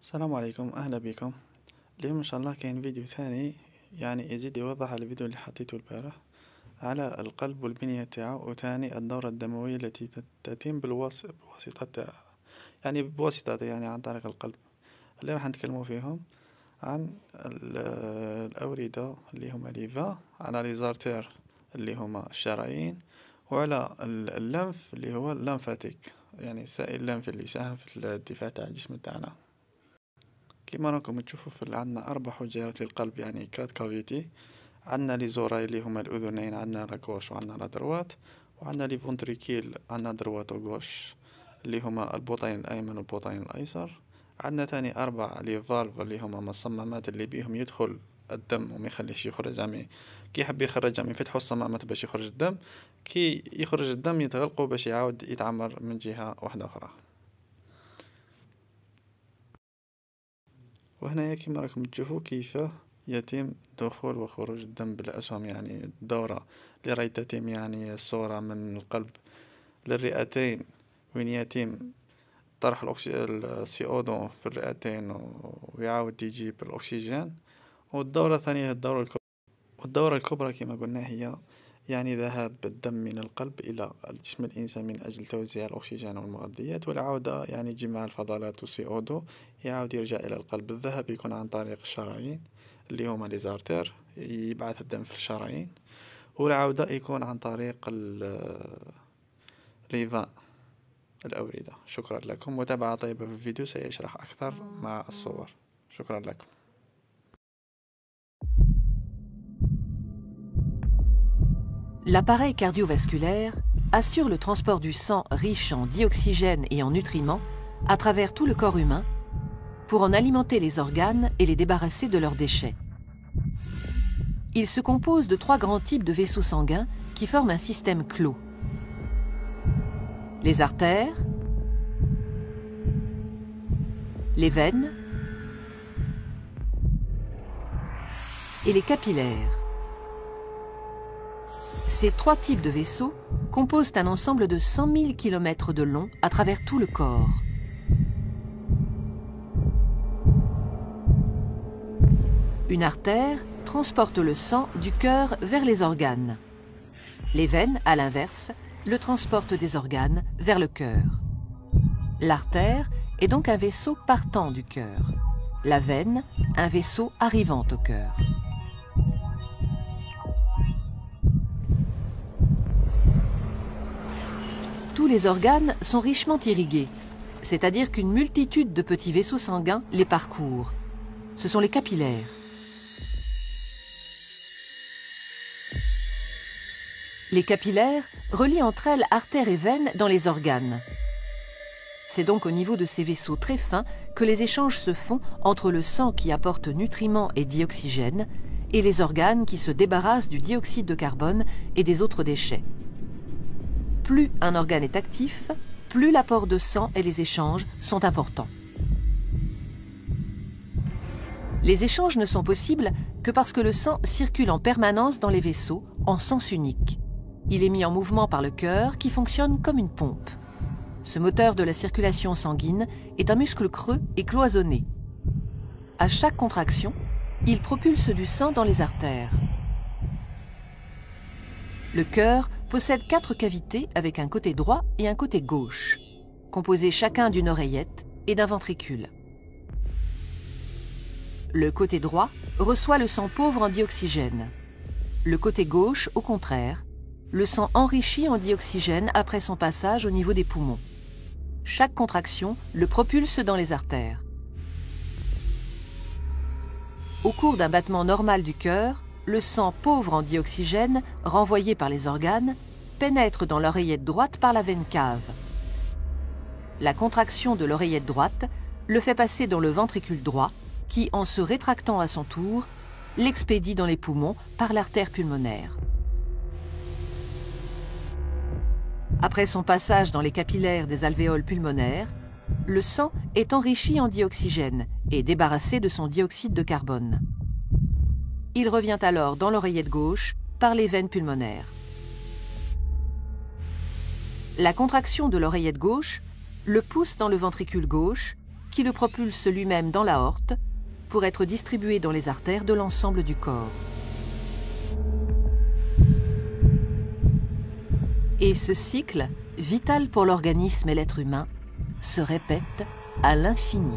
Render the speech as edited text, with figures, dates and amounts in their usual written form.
السلام عليكم، أهلا بكم. اليوم إن شاء الله كاين فيديو ثاني، يعني يزيد يوضح على الفيديو اللي حطيته البارح على القلب والبنية تاعو، وثاني الدورة الدموية التي تتم بواسطة يعني بواسطة يعني عن طريق القلب. اللي راح نتكلموا فيهم عن الأوردة اللي هما ليفا، على ليزارتير اللي هما الشرايين، وعلى اللنف اللي هو اللمفاتيك، يعني السائل اللمفي اللي يساهم في الدفاع تاع الجسم تاعنا. كيما راكم تشوفوا عندنا 4 حجيرات للقلب، يعني كات كافيتي. عندنا لي زوراي اللي هما الأذنين، عندنا لا غوش وعندنا لا دروات، وعندنا لي فونتريكيل، عندنا دروات وغوش اللي هما البطين الأيمن والبطين الأيسر. عندنا تاني 4 لي فالف اللي هما مصممات اللي بيهم يدخل الدم وما يخليش يخرج، يعني كي يحب يخرج يعني يفتحوا الصمامات باش يخرج الدم، كي يخرج الدم يتغلقوا باش يعاود يتعمر من جهة واحدة أخرى. وهنا كما راكم تشوفوا كيف يتم دخول وخروج الدم بالأسهم، يعني الدورة اللي راهي تتم، يعني الصورة من القلب للرئتين، وين يتم طرح CO2 في الرئتين ويعاود يجيب الأكسجين. والدورة الثانية والدورة الكبرى كما قلنا هي يعني ذهاب الدم من القلب إلى جسم الإنسان من أجل توزيع الأكسجين والمغذيات، والعودة يعني جمع الفضلات والسي2 يعاود يرجع إلى القلب. الذهاب يكون عن طريق الشرايين اللي هما لي زارتير، يبعث الدم في الشرايين، والعودة يكون عن طريق ليفا الأوردة. شكرا لكم، متابعة طيبة في الفيديو سيشرح أكثر مع الصور. شكرا لكم. L'appareil cardiovasculaire assure le transport du sang riche en dioxygène et en nutriments à travers tout le corps humain pour en alimenter les organes et les débarrasser de leurs déchets. Il se compose de 3 grands types de vaisseaux sanguins qui forment un système clos. Les artères, les veines et les capillaires. Ces 3 types de vaisseaux composent un ensemble de 100 000 km de long à travers tout le corps. Une artère transporte le sang du cœur vers les organes. Les veines, à l'inverse, le transportent des organes vers le cœur. L'artère est donc un vaisseau partant du cœur. La veine, un vaisseau arrivant au cœur. Tous les organes sont richement irrigués, c'est-à-dire qu'une multitude de petits vaisseaux sanguins les parcourent. Ce sont les capillaires. Les capillaires relient entre elles artères et veines dans les organes. C'est donc au niveau de ces vaisseaux très fins que les échanges se font entre le sang qui apporte nutriments et dioxygène et les organes qui se débarrassent du dioxyde de carbone et des autres déchets. Plus un organe est actif, plus l'apport de sang et les échanges sont importants. Les échanges ne sont possibles que parce que le sang circule en permanence dans les vaisseaux en sens unique. Il est mis en mouvement par le cœur qui fonctionne comme une pompe. Ce moteur de la circulation sanguine est un muscle creux et cloisonné. À chaque contraction, il propulse du sang dans les artères. Le cœur possède 4 cavités avec un côté droit et un côté gauche, composés chacun d'une oreillette et d'un ventricule. Le côté droit reçoit le sang pauvre en dioxygène. Le côté gauche, au contraire, le sang enrichi en dioxygène après son passage au niveau des poumons. Chaque contraction le propulse dans les artères. Au cours d'un battement normal du cœur, le sang pauvre en dioxygène, renvoyé par les organes, pénètre dans l'oreillette droite par la veine cave. La contraction de l'oreillette droite le fait passer dans le ventricule droit, qui, en se rétractant à son tour, l'expédie dans les poumons par l'artère pulmonaire. Après son passage dans les capillaires des alvéoles pulmonaires, le sang est enrichi en dioxygène et débarrassé de son dioxyde de carbone. Il revient alors dans l'oreillette gauche par les veines pulmonaires. La contraction de l'oreillette gauche le pousse dans le ventricule gauche qui le propulse lui-même dans l'aorte pour être distribué dans les artères de l'ensemble du corps. Et ce cycle, vital pour l'organisme et l'être humain, se répète à l'infini.